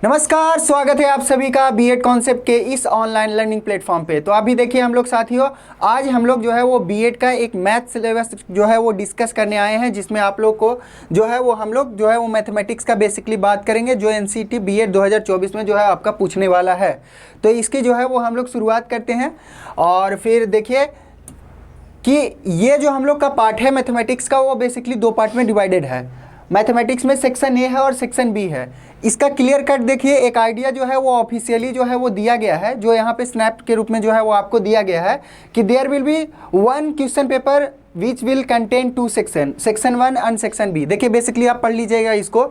नमस्कार, स्वागत है आप सभी का बीएड कॉन्सेप्ट के इस ऑनलाइन लर्निंग प्लेटफॉर्म पे। तो अभी देखिए हम लोग साथियों, आज हम लोग जो है वो बीएड का एक मैथ सिलेबस जो है वो डिस्कस करने आए हैं, जिसमें आप लोग को जो है वो हम लोग जो है वो मैथमेटिक्स का बेसिकली बात करेंगे, जो एनसीईटी बीएड 2024 में जो है आपका पूछने वाला है। तो इसकी जो है वो हम लोग शुरुआत करते हैं। और फिर देखिए कि ये जो हम लोग का पार्ट है मैथमेटिक्स का, वो बेसिकली दो पार्ट में डिवाइडेड है। मैथमेटिक्स में सेक्शन ए है और सेक्शन बी है। इसका क्लियर कट देखिए, एक आइडिया जो है वो ऑफिशियली जो है वो दिया गया है, जो यहाँ पे स्नैप के रूप में जो है वो आपको दिया गया है कि there will be one question paper which will contain two section 1 and section B. देखिए बेसिकली आप पढ़ लीजिएगा इसको।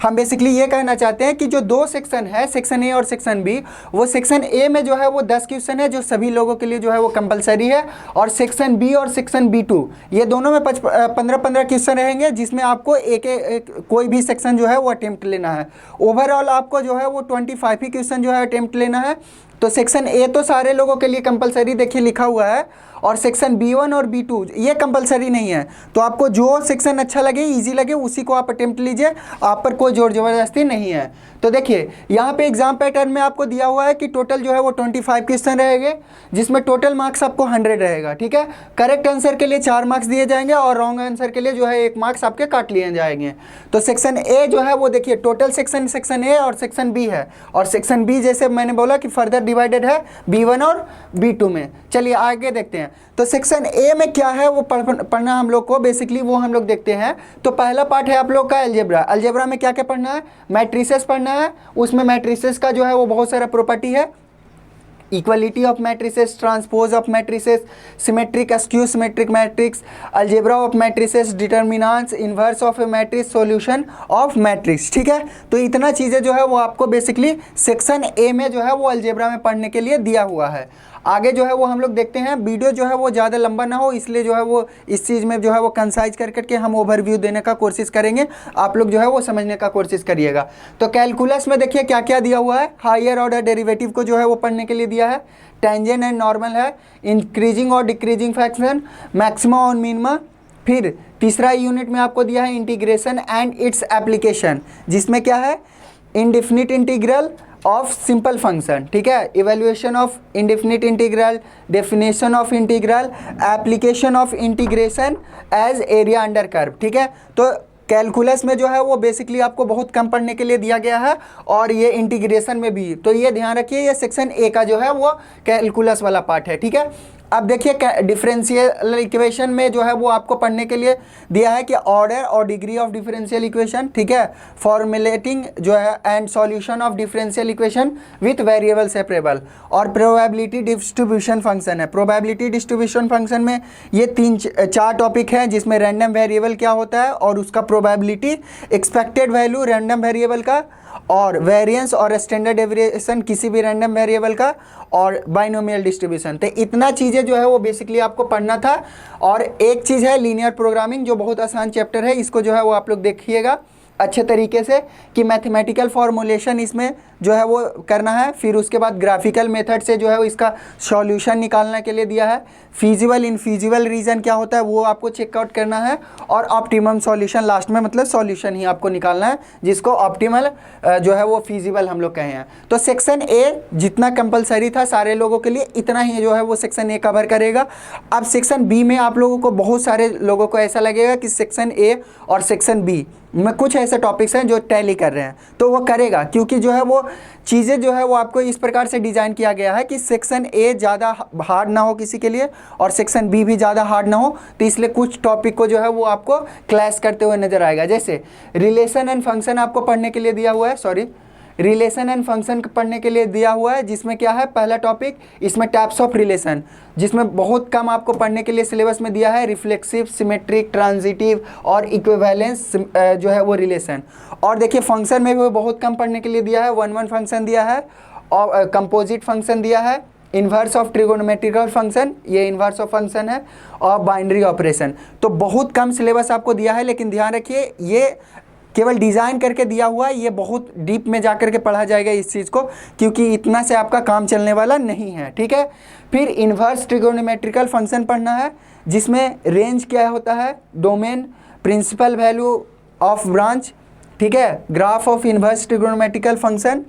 हम बेसिकली ये कहना चाहते हैं कि जो दो सेक्शन है, सेक्शन ए और सेक्शन बी, वो सेक्शन ए में जो है वो 10 क्वेश्चन है जो सभी लोगों के लिए जो है वो कंपलसरी है, और सेक्शन बी और सेक्शन B2 ये दोनों में 15-15 क्वेश्चन रहेंगे, जिसमें आपको एक कोई भी सेक्शन जो है वो अटेम्प्ट लेना है। ओवरऑल आपको जो है वो 25 ही क्वेश्चन जो है अटेम्प्ट लेना है। तो सेक्शन ए तो सारे लोगों के लिए कंपलसरी देखिए लिखा हुआ है, और सेक्शन B1 और B2 ये कंपलसरी नहीं है। तो आपको जो सेक्शन अच्छा लगे, इजी लगे, उसी को आप अटेम्प्ट लीजिए, आप पर कोई जोर जबरदस्ती नहीं है। तो देखिए यहाँ पे एग्जाम पैटर्न में आपको दिया हुआ है कि टोटल जो है वो 25 क्वेश्चन रहेंगे, जिसमें टोटल मार्क्स आपको 100 रहेगा। ठीक है, करेक्ट आंसर के लिए 4 मार्क्स दिए जाएंगे, और रॉन्ग आंसर के लिए जो है 1 मार्क्स आपके काट लिए जाएंगे। तो सेक्शन ए जो है वो देखिए टोटल सेक्शन ए और सेक्शन बी है, और सेक्शन बी जैसे मैंने बोला कि फर्दर डिवाइडेड है B1 और B2 में। चलिए आगे देखते हैं। तो सेक्शन ए में क्या है वो पढ़ना हम लोग को, बेसिकली वो हम लोग देखते हैं। तो पहला पार्ट है आप लोग का अलजेब्रा। अलजेब्रा में क्या क्या पढ़ना है? मैट्रिसेस पढ़ना है। उसमें मैट्रिसेस का जो है वो बहुत सारा प्रॉपर्टी है, equality of matrices, transpose of matrices, symmetric skew symmetric matrix, algebra of matrices, determinants, inverse of A matrix, solution of matrix. ठीक है, तो इतना चीज़ें जो है वो आपको बेसिकली सेक्शन ए में जो है वो अलजेब्रा में पढ़ने के लिए दिया हुआ है। आगे जो है वो हम लोग देखते हैं। वीडियो जो है वो ज़्यादा लंबा ना हो, इसलिए जो है वो इस चीज़ में जो है वो कंसाइज कर करके हम ओवरव्यू देने का कोशिश करेंगे, आप लोग जो है वो समझने का कोशिश करिएगा। तो कैलकुलस में देखिए क्या क्या दिया हुआ है। हायर ऑर्डर डेरिवेटिव को जो है वो पढ़ने के लिए दिया है। टेंजेंट एंड नॉर्मल है, इंक्रीजिंग और डिक्रीजिंग फंक्शन, मैक्सिमा और मिनिमा। फिर तीसरा यूनिट में आपको दिया है इंटीग्रेशन एंड इट्स एप्लीकेशन, जिसमें क्या है? Indefinite integral of simple function. ठीक है, evaluation of indefinite integral, definition of integral, application of integration as area under curve. ठीक है, तो कैलकुलस में जो है वो बेसिकली आपको बहुत कम पढ़ने के लिए दिया गया है, और ये इंटीग्रेशन में भी। तो ये ध्यान रखिए, ये सेक्शन ए का जो है वो कैलकुलस वाला पार्ट है। ठीक है, अब देखिए डिफरेंशियल इक्वेशन में जो है वो आपको पढ़ने के लिए दिया है कि ऑर्डर और डिग्री ऑफ डिफरेंशियल इक्वेशन। ठीक है, फॉर्मुलेटिंग जो है and solution of differential equation with variable separable, और प्रोबेबिलिटी डिस्ट्रीब्यूशन फंक्शन है। प्रोबेबिलिटी डिस्ट्रीब्यूशन फंक्शन में ये 3-4 टॉपिक हैं, जिसमें रैंडम वेरिएबल क्या होता है और उसका probability, expected value random variable का, और वेरिएंस और स्टैंडर्ड डेविएशन किसी भी रैंडम वेरिएबल का, और बाइनोमियल डिस्ट्रीब्यूशन। तो इतना चीज़ें जो है वो बेसिकली आपको पढ़ना था। और एक चीज़ है लीनियर प्रोग्रामिंग, जो बहुत आसान चैप्टर है, इसको जो है वो आप लोग देखिएगा अच्छे तरीके से कि मैथमेटिकल फॉर्मुलेशन इसमें जो है वो करना है। फिर उसके बाद ग्राफिकल मेथड से जो है वो इसका सॉल्यूशन निकालने के लिए दिया है। फीजिबल इनफीजिबल रीजन क्या होता है वो आपको चेकआउट करना है, और ऑप्टिमम सॉल्यूशन लास्ट में, मतलब सॉल्यूशन ही आपको निकालना है, जिसको ऑप्टिमल जो है वो फीजिबल हम लोग कहे हैं। तो सेक्शन ए जितना कंपलसरी था सारे लोगों के लिए, इतना ही जो है वो सेक्शन ए कवर करेगा। अब सेक्शन बी में आप लोगों को, बहुत सारे लोगों को ऐसा लगेगा कि सेक्शन ए और सेक्शन बी में कुछ ऐसे टॉपिक्स हैं जो टैली कर रहे हैं, तो वो करेगा, क्योंकि जो है वो चीज़ें जो है वो आपको इस प्रकार से डिज़ाइन किया गया है कि सेक्शन ए ज़्यादा हार्ड ना हो किसी के लिए, और सेक्शन बी भी ज़्यादा हार्ड ना हो। तो इसलिए कुछ टॉपिक को जो है वो आपको क्लैश करते हुए नजर आएगा। जैसे रिलेशन एंड फंक्शन आपको पढ़ने के लिए दिया हुआ है, रिलेशन एंड फंक्शन पढ़ने के लिए दिया हुआ है, जिसमें क्या है? पहला टॉपिक इसमें टाइप्स ऑफ रिलेशन, जिसमें बहुत कम आपको पढ़ने के लिए सिलेबस में दिया है, रिफ्लेक्सिव, सिमेट्रिक, ट्रांजिटिव और इक्विवेलेंस जो है वो रिलेशन। और देखिए फंक्शन में भी बहुत कम पढ़ने के लिए दिया है, 1-1 फंक्शन दिया है, और कंपोजिट फंक्शन दिया है, इन्वर्स ऑफ ट्रिगोनोमेट्रिकल फंक्शन, ये इन्वर्स ऑफ फंक्शन है, और बाइनरी ऑपरेशन। तो बहुत कम सिलेबस आपको दिया है, लेकिन ध्यान रखिए ये केवल डिज़ाइन करके दिया हुआ है, ये बहुत डीप में जा कर के पढ़ा जाएगा इस चीज़ को, क्योंकि इतना से आपका काम चलने वाला नहीं है। ठीक है, फिर इन्वर्स ट्रिगोनोमेट्रिकल फंक्शन पढ़ना है, जिसमें रेंज क्या होता है, domain, principal value of branch, ठीक है, graph of inverse trigonometrical function,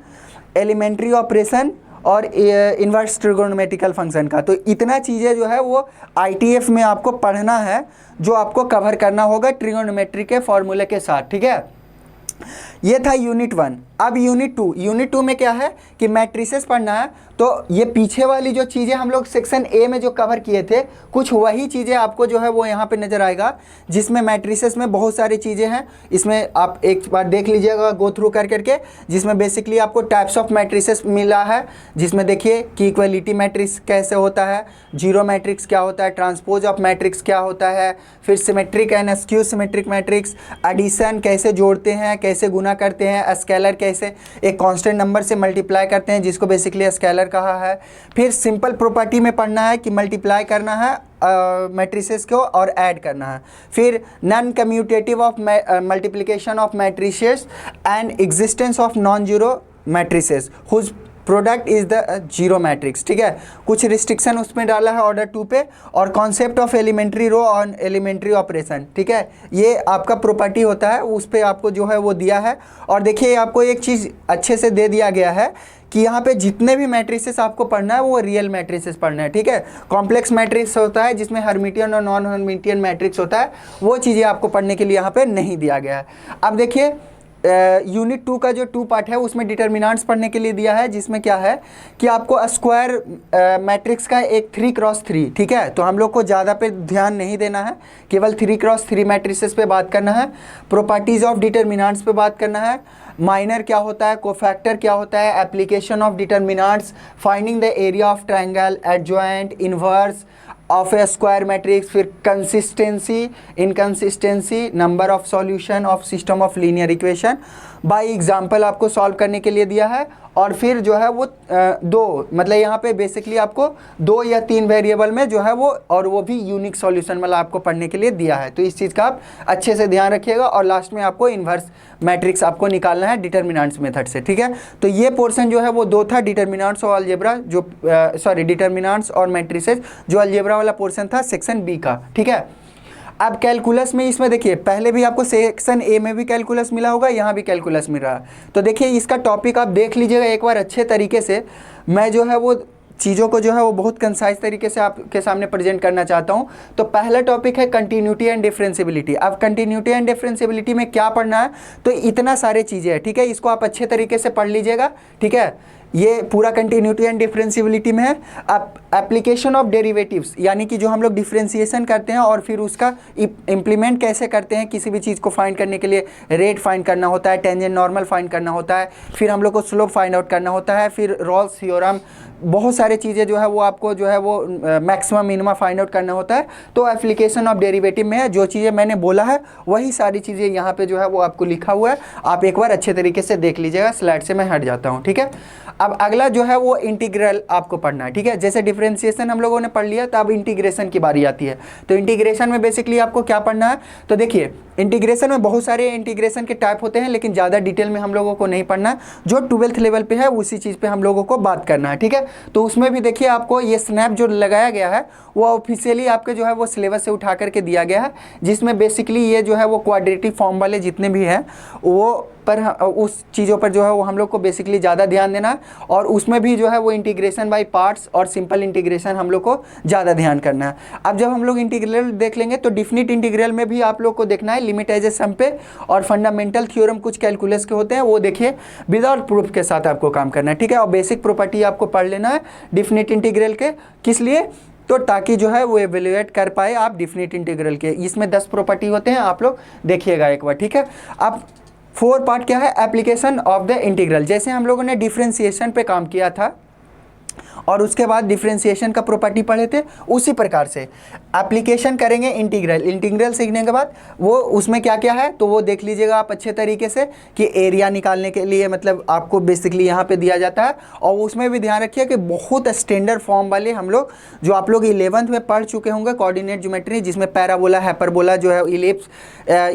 elementary operation और इन्वर्स ट्रिगोनोमेट्रिकल फंक्शन का। तो इतना चीज़ें जो है वो ITF में आपको पढ़ना है, जो आपको कवर करना होगा ट्रिगोनोमेट्री के फॉर्मूले के साथ। ठीक है, ये था यूनिट 1। अब यूनिट 2 में क्या है कि मैट्रिसेस पढ़ना है। तो ये पीछे वाली जो चीज़ें हम लोग सेक्शन ए में जो कवर किए थे, कुछ वही चीज़ें आपको जो है वो यहाँ पे नज़र आएगा, जिसमें मैट्रिसेस में बहुत सारी चीज़ें हैं। इसमें आप एक बार देख लीजिएगा गो थ्रू कर करके, जिसमें बेसिकली आपको टाइप्स ऑफ मैट्रिसेस मिला है, जिसमें देखिए कि इक्वलिटी मैट्रिक्स कैसे होता है, जीरो मैट्रिक्स क्या होता है, ट्रांसपोज ऑफ मैट्रिक्स क्या होता है, फिर symmetric and skew symmetric matrix, addition कैसे जोड़ते हैं, कैसे गुना करते हैं, स्केलर कैसे एक कांस्टेंट नंबर से मल्टीप्लाई करते हैं, जिसको बेसिकली स्केलर कहा है। फिर सिंपल प्रॉपर्टी में पढ़ना है कि मल्टीप्लाई करना है मैट्रिसेस को और ऐड करना है। फिर non commutative of multiplication of matrices and existence of non zero matrices whose product is the zero matrix. ठीक है, कुछ रिस्ट्रिक्शन उसमें डाला है ऑर्डर 2 पे, और कॉन्सेप्ट ऑफ एलिमेंट्री रो और एलिमेंट्री ऑपरेशन। ठीक है, ये आपका प्रॉपर्टी होता है, उस पर आपको जो है वो दिया है। और देखिए आपको एक चीज़ अच्छे से दे दिया गया है कि यहाँ पे जितने भी मैट्रिसेस आपको पढ़ना है वो रियल मैट्रिसेस पढ़ना है। ठीक है, कॉम्प्लेक्स मैट्रिक्स होता है जिसमें हर्मिटियन और नॉन हर्मिटियन मैट्रिक्स होता है, वो चीज़ें आपको पढ़ने के लिए यहाँ पे नहीं दिया गया है। अब देखिए यूनिट 2 का जो 2 पार्ट है उसमें डिटर्मिनेंट्स पढ़ने के लिए दिया है, जिसमें क्या है कि आपको स्क्वायर मैट्रिक्स का एक 3x3। ठीक है, तो हम लोग को ज़्यादा पे ध्यान नहीं देना है, केवल 3x3 मैट्रिसेस पे बात करना है, प्रॉपर्टीज़ ऑफ डिटर्मिनेंट्स पे बात करना है, माइनर क्या होता है, कोफैक्टर क्या होता है, application of determinants, finding the area of triangle, adjoint, inverse of a square matrix, फिर consistency, inconsistency, number of solution of system of linear equation by example आपको सॉल्व करने के लिए दिया है। और फिर जो है वो दो, मतलब यहाँ पे बेसिकली आपको 2 या 3 वेरिएबल में जो है वो, और वो भी यूनिक सॉल्यूशन मतलब आपको पढ़ने के लिए दिया है। तो इस चीज़ का आप अच्छे से ध्यान रखिएगा। और लास्ट में आपको इन्वर्स मैट्रिक्स आपको निकालना है डिटर्मिनेंट्स मेथड से। ठीक है, तो ये पोर्शन जो है वो 2 था, डिटर्मिनेंट्स और अलजेब्रा, जो डिटर्मिनेंट्स और मैट्रिसेस, जो अलजेब्रा वाला पोर्शन था सेक्शन बी का। ठीक है, अब कैलकुलस में इसमें देखिए पहले भी आपको सेक्शन ए में भी कैलकुलस मिला होगा, यहाँ भी कैलकुलस मिल रहा है। तो देखिए इसका टॉपिक आप देख लीजिएगा एक बार अच्छे तरीके से। मैं जो है वो चीज़ों को जो है वो बहुत कंसाइज तरीके से आपके सामने प्रेजेंट करना चाहता हूँ। तो पहला टॉपिक है कंटिन्यूटी एंड डिफरेंशियबिलिटी। अब कंटिन्यूटी एंड डिफरेंशियबिलिटी में क्या पढ़ना है, तो इतना सारे चीज़ें हैं। ठीक है, इसको आप अच्छे तरीके से पढ़ लीजिएगा। ठीक है, ये पूरा कंटिन्यूटी एंड डिफरेंशियबिलिटी में है। अब एप्लीकेशन ऑफ डेरिवेटिव्स, यानी कि जो हम लोग डिफरेंशिएशन करते हैं और फिर उसका इम्प्लीमेंट कैसे करते हैं, किसी भी चीज़ को फाइंड करने के लिए रेट फाइंड करना होता है, टेंजेंट नॉर्मल फाइंड करना होता है, फिर हम लोग को स्लोप फाइंड आउट करना होता है, फिर रॉल्स थ्योरम, बहुत सारे चीज़ें जो है वो आपको जो है वो मैक्सिमम मिनिमा फाइंड आउट करना होता है। तो एप्लीकेशन ऑफ डेरिवेटिव में है, जो चीज़ें मैंने बोला है वही सारी चीज़ें यहाँ पे जो है वो आपको लिखा हुआ है। आप एक बार अच्छे तरीके से देख लीजिएगा। स्लाइड से मैं हट जाता हूँ। ठीक है, अब अगला जो है वो इंटीग्रल आपको पढ़ना है। ठीक है, जैसे डिफरेंशिएशन हम लोगों ने पढ़ लिया, तो अब इंटीग्रेशन की बारी आती है। तो इंटीग्रेशन में बेसिकली आपको क्या पढ़ना है, तो देखिए इंटीग्रेशन में बहुत सारे इंटीग्रेशन के टाइप होते हैं, लेकिन ज़्यादा डिटेल में हम लोगों को नहीं पढ़ना है। जो 12th लेवल पे है उसी चीज़ पे हम लोगों को बात करना है। ठीक है, तो उसमें भी देखिए आपको ये स्नैप जो लगाया गया है वो ऑफिशियली आपके जो है वो सिलेबस से उठा करके दिया गया है, जिसमें बेसिकली ये जो है वो क्वाड्रेटिक फॉर्म वाले जितने भी हैं वो पर उस चीज़ों पर जो है वो हम लोग को बेसिकली ज़्यादा ध्यान देना है। और उसमें भी जो है वो इंटीग्रेशन बाय पार्ट्स और सिंपल इंटीग्रेशन हम लोग को ज़्यादा ध्यान करना है। अब जब हम लोग इंटीग्रल देख लेंगे तो डिफिनिट इंटीग्रल में भी आप लोग को देखना है लिमिट एज ए सम पे, और फंडामेंटल थ्योरम कुछ कैलकुलस के होते हैं वो देखिए विदाउट प्रूफ के साथ आपको काम करना है। ठीक है, और बेसिक प्रॉपर्टी आपको पढ़ लेना है डिफिनिट इंटीग्रल के। किस लिए, तो ताकि जो है वो एवेल्युएट कर पाए आप डिफिनिट इंटीग्रल के। इसमें 10 प्रॉपर्टी होते हैं, आप लोग देखिएगा एक बार। ठीक है, अब 4 पार्ट क्या है, एप्लीकेशन ऑफ द इंटीग्रल। जैसे हम लोगों ने डिफरेंशिएशन पे काम किया था और उसके बाद डिफरेंशिएशन का प्रॉपर्टी पढ़े थे, उसी प्रकार से एप्लीकेशन करेंगे इंटीग्रल। इंटीग्रल सीखने के बाद वो उसमें क्या क्या है तो वो देख लीजिएगा आप अच्छे तरीके से कि एरिया निकालने के लिए मतलब आपको बेसिकली यहाँ पे दिया जाता है। और उसमें भी ध्यान रखिए कि बहुत स्टैंडर्ड फॉर्म वाले हम लोग जो आप लोग 11th में पढ़ चुके होंगे कोऑर्डिनेट ज्योमेट्री, जिसमें पैराबोला, हाइपरबोला जो है, इलिप्स,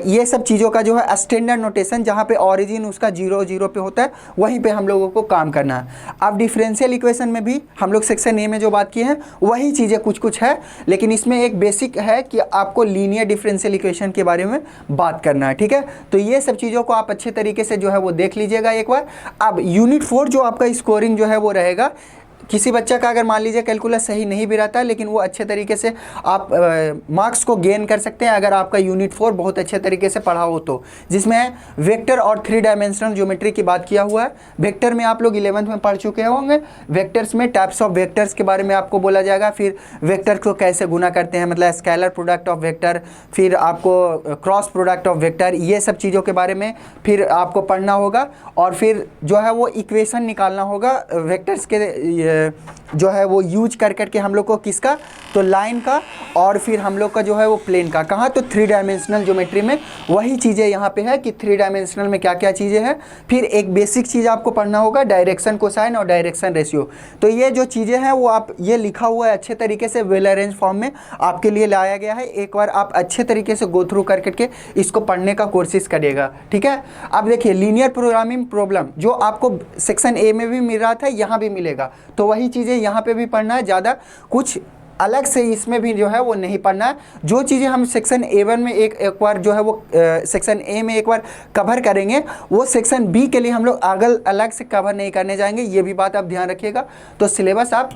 ये सब चीज़ों का जो है स्टैंडर्ड नोटेशन, जहाँ पे ऑरिजिन उसका 0 0 पे होता है, वहीं पे हम लोगों को काम करना है। अब डिफरेंशियल इक्वेशन में भी हम लोग सेक्शन ए में जो बात की है वही चीज़ें कुछ कुछ है, लेकिन इसमें एक बेसिक है कि आपको लीनियर डिफरेंशियल इक्वेशन के बारे में बात करना है, ठीक है। तो ये सब चीज़ों को आप अच्छे तरीके से जो है वो देख लीजिएगा एक बार। अब यूनिट 4 जो आपका स्कोरिंग जो है वो रहेगा, किसी बच्चा का अगर मान लीजिए कैलकुलस सही नहीं भी रहता है, लेकिन वो अच्छे तरीके से आप मार्क्स को गेन कर सकते हैं अगर आपका यूनिट 4 बहुत अच्छे तरीके से पढ़ा हो तो, जिसमें वेक्टर और 3 डायमेंशनल ज्योमेट्री की बात किया हुआ है। वेक्टर में आप लोग 11th में पढ़ चुके होंगे। वेक्टर्स में टाइप्स ऑफ वेक्टर्स के बारे में आपको बोला जाएगा, फिर वेक्टर को कैसे गुना करते हैं, मतलब स्केलर प्रोडक्ट ऑफ वेक्टर, फिर आपको क्रॉस प्रोडक्ट ऑफ वेक्टर, ये सब चीज़ों के बारे में फिर आपको पढ़ना होगा। और फिर जो है वो इक्वेशन निकालना होगा वेक्टर्स के जो है वो यूज कर करके हम लोग को किसका, तो लाइन का, और फिर हम लोग का जो है वो प्लेन का। कहाँ, तो 3 डायमेंशनल ज्योमेट्री में वही चीज़ें यहाँ पे है कि 3 डायमेंशनल में क्या क्या चीज़ें हैं। फिर एक बेसिक चीज़ आपको पढ़ना होगा डायरेक्शन कोसाइन और डायरेक्शन रेशियो। तो ये जो चीज़ें हैं वो आप, ये लिखा हुआ है अच्छे तरीके से वेल अरेंज फॉर्म में आपके लिए लाया गया है। एक बार आप अच्छे तरीके से गो थ्रू कर करके इसको पढ़ने का कोशिश करिएगा, ठीक है। अब देखिए लीनियर प्रोग्रामिंग प्रॉब्लम जो आपको सेक्शन ए में भी मिल रहा था, यहाँ भी मिलेगा, तो वही चीज़ें यहाँ पे भी पढ़ना है। ज़्यादा कुछ अलग से इसमें भी जो है वो नहीं पढ़ना है। जो चीज़ें हम सेक्शन A1 में एक बार जो है वो सेक्शन ए में एक बार कवर करेंगे, वो सेक्शन बी के लिए हम लोग अलग से कवर नहीं करने जाएंगे, ये भी बात आप ध्यान रखिएगा। तो सिलेबस आप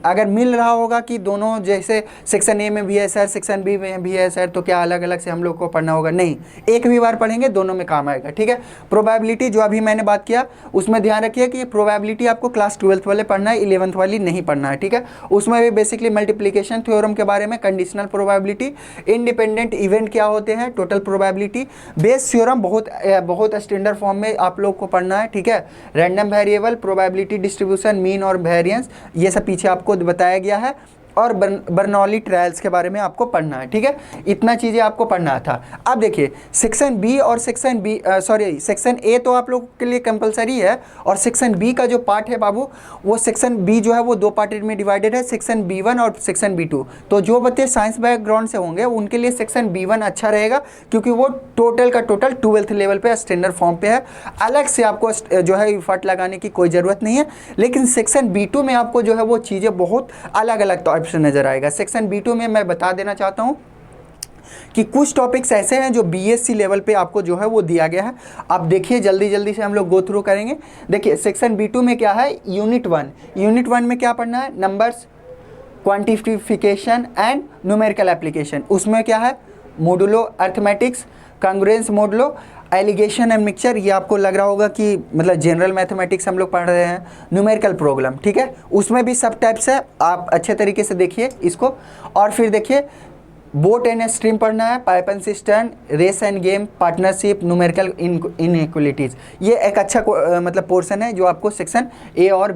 अगर मिल रहा होगा कि दोनों, जैसे सेक्शन ए में भी है सर, सेक्शन बी में भी है सर, तो क्या अलग अलग से हम लोग को पढ़ना होगा? नहीं, एक भी बार पढ़ेंगे दोनों में काम आएगा, ठीक है। प्रोबेबिलिटी जो अभी मैंने बात किया उसमें ध्यान रखिए कि प्रोबेबिलिटी आपको क्लास 12th वाले पढ़ना है, 11th वाली नहीं पढ़ना है, ठीक है। उसमें भी बेसिकली मल्टीप्लिकेशन थ्योरम के बारे में, कंडीशनल प्रोबेबिलिटी, इंडिपेंडेंट इवेंट क्या होते हैं, टोटल प्रोबेबिलिटी, बेस थ्योरम बहुत स्टैंडर्ड फॉर्म में आप लोग को पढ़ना है, ठीक है। Random variable, probability distribution, mean और वेरिएंस, ये सब पीछे आपको बताया गया है। और बर्नौली ट्रायल्स के बारे में आपको पढ़ना है, ठीक है। इतना चीज़ें आपको पढ़ना था। अब देखिए सेक्शन बी और सेक्शन ए तो आप लोगों के लिए कंपलसरी है, और सेक्शन बी का जो पार्ट है बाबू, वो सेक्शन बी जो है वो 2 पार्ट में डिवाइडेड है, सेक्शन B1 और सेक्शन B2। तो जो बच्चे साइंस बैकग्राउंड से होंगे उनके लिए सेक्शन B1 अच्छा रहेगा, क्योंकि वो टोटल का टोटल 12th लेवल पे स्टैंडर्ड फॉर्म पे है, अलग से आपको जो है इफर्ट लगाने की कोई ज़रूरत नहीं है। लेकिन सेक्शन B2 में आपको जो है वो चीज़ें बहुत अलग अलग से नजर आएगा। सेक्शन B2 में मैं बता देना चाहता हूं कि कुछ टॉपिक्स ऐसे हैं जो BSc लेवल पे आपको जो है वो दिया गया है। आप देखिए जल्दी से हम लोग गो थ्रू करेंगे। देखिए सेक्शन B2 में क्या है, यूनिट 1 में क्या पढ़ना है, numbers, quantification and numerical application. उसमें क्या है, modulo arithmetics, congruence modulo, alligation and mixture, ये आपको लग रहा होगा कि मतलब जनरल मैथमेटिक्स हम लोग पढ़ रहे हैं, न्यूमेरिकल प्रॉब्लम, ठीक है। उसमें भी सब टाइप्स है, आप अच्छे तरीके से देखिए इसको। और फिर देखिए बोट एंड स्ट्रीम पढ़ना है, pipe and system, race and game, partnership, numerical inequalities, ये एक अच्छा मतलब पोर्शन है जो आपको सेक्शन ए और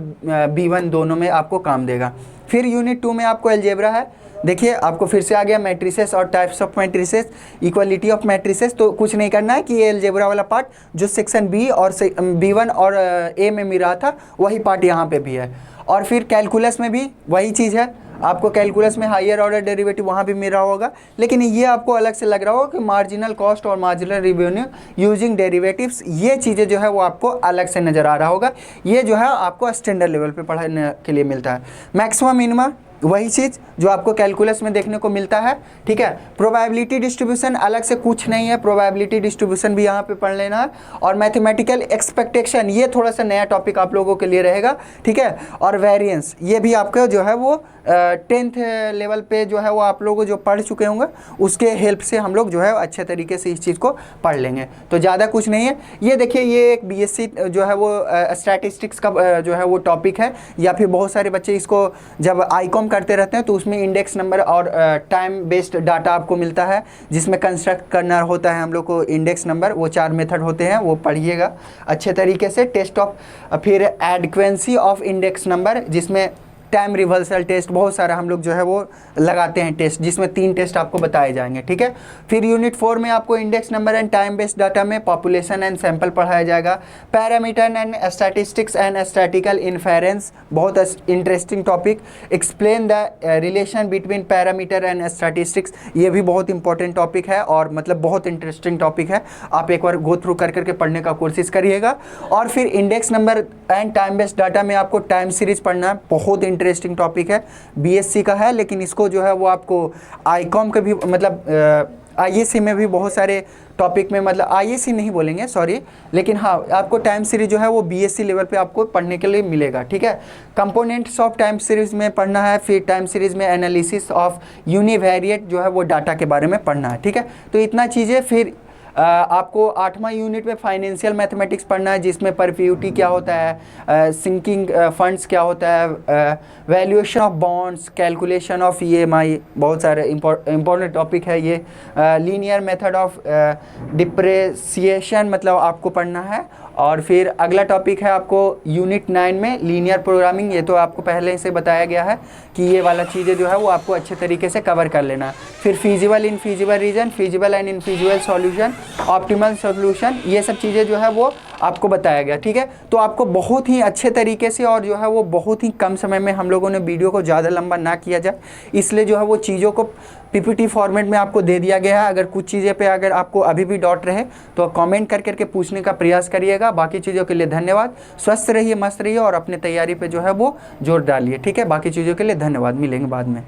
B1 दोनों में आपको काम देगा। फिर यूनिट 2 में आपको अलजेब्रा है। देखिए आपको फिर से आ गया मैट्रिसेस और types of matrices, equality of matrices. तो कुछ नहीं करना है कि ये अलजेब्रा वाला पार्ट जो सेक्शन बी और B1 और ए में मिल रहा था, वही पार्ट यहाँ पे भी है। और फिर कैलकुलस में भी वही चीज़ है, आपको कैलकुलस में हायर ऑर्डर डेरिवेटिव वहाँ भी मिल रहा होगा, लेकिन ये आपको अलग से लग रहा होगा कि मार्जिनल कॉस्ट और मार्जिनल रेवेन्यू यूजिंग डेरिवेटिव्स, ये चीज़ें जो है वो आपको अलग से नज़र आ रहा होगा। ये जो है आपको स्टैंडर्ड लेवल पे पढ़ाने के लिए मिलता है। मैक्सिमम मिनिमम वही चीज़ जो आपको कैलकुलस में देखने को मिलता है, ठीक है। प्रोबेबिलिटी डिस्ट्रीब्यूशन अलग से कुछ नहीं है, प्रोबेबिलिटी डिस्ट्रीब्यूशन भी यहाँ पे पढ़ लेना है। और मैथमेटिकल एक्सपेक्टेशन, ये थोड़ा सा नया टॉपिक आप लोगों के लिए रहेगा, ठीक है। और वेरिएंस, ये भी आपका जो है वो 10th लेवल पे जो है वो आप लोग जो पढ़ चुके होंगे उसके हेल्प से हम लोग जो है अच्छे तरीके से इस चीज़ को पढ़ लेंगे। तो ज़्यादा कुछ नहीं है। ये देखिए ये एक BSc जो है वो स्टैटिस्टिक्स का जो है वो टॉपिक है, या फिर बहुत सारे बच्चे इसको जब ICOM करते रहते हैं तो उसमें इंडेक्स नंबर और टाइम बेस्ड डाटा आपको मिलता है, जिसमें कंस्ट्रक्ट करना होता है हम लोग को इंडेक्स नंबर। वो 4 मेथड होते हैं, वो पढ़िएगा अच्छे तरीके से। टेस्ट ऑफ, फिर एडिक्वेंसी ऑफ इंडेक्स नंबर, जिसमें टाइम रिवर्सल टेस्ट, बहुत सारा हम लोग जो है वो लगाते हैं टेस्ट, जिसमें 3 टेस्ट आपको बताए जाएंगे, ठीक है। फिर यूनिट 4 में आपको index number and time based data में पॉपुलेशन एंड सैंपल पढ़ाया जाएगा। Parameter and statistics and statical inference, बहुत interesting topic. Explain the relation between parameter and statistics, ये भी बहुत इंपॉर्टेंट टॉपिक है और मतलब बहुत इंटरेस्टिंग टॉपिक है। आप एक बार गो थ्रू कर करके पढ़ने का कोशिश करिएगा। और फिर index number and time based data में आपको टाइम सीरीज पढ़ना है, बहुत इंटरेस्टिंग इंटरेस्टिंग टॉपिक है, बीएससी का है, लेकिन इसको जो है वो आपको आईकॉम के भी मतलब आईएससी में भी बहुत सारे टॉपिक में, मतलब आईएससी नहीं बोलेंगे सॉरी, लेकिन हाँ आपको टाइम सीरीज जो है वो बीएससी लेवल पे आपको पढ़ने के लिए मिलेगा, ठीक है। कंपोनेंट्स ऑफ टाइम सीरीज में पढ़ना है, फिर टाइम सीरीज में एनालिसिस ऑफ यूनिवेरिएट जो है वो डाटा के बारे में पढ़ना है, ठीक है। तो इतना चीज़ें। फिर आपको 8वां यूनिट में फाइनेंशियल मैथमेटिक्स पढ़ना है, जिसमें परप्यूटी क्या होता है, सिंकिंग फंड्स क्या होता है, valuation of bonds, calculation of EMI, बहुत सारे इंपॉर्टेंट टॉपिक है ये। लीनियर मेथड ऑफ डिप्रेसिएशन मतलब आपको पढ़ना है। और फिर अगला टॉपिक है आपको यूनिट 9 में लीनियर प्रोग्रामिंग। ये तो आपको पहले से बताया गया है कि ये वाला चीज़ें जो है वो आपको अच्छे तरीके से कवर कर लेना है। फिर feasible infeasible region, feasible and infeasible solution, optimal solution, ये सब चीज़ें जो है वो आपको बताया गया, ठीक है। तो आपको बहुत ही अच्छे तरीके से और जो है वो बहुत ही कम समय में हम लोगों ने वीडियो को ज़्यादा लंबा ना किया जाए, इसलिए जो है वो चीज़ों को पीपीटी फॉर्मेट में आपको दे दिया गया है। अगर कुछ चीज़ें पे अगर आपको अभी भी डाउट रहे तो कमेंट कर करके पूछने का प्रयास करिएगा। बाकी चीज़ों के लिए धन्यवाद। स्वस्थ रहिए, मस्त रहिए और अपने तैयारी पे जो है वो जोर डालिए, ठीक है। बाकी चीज़ों के लिए धन्यवाद, मिलेंगे बाद में।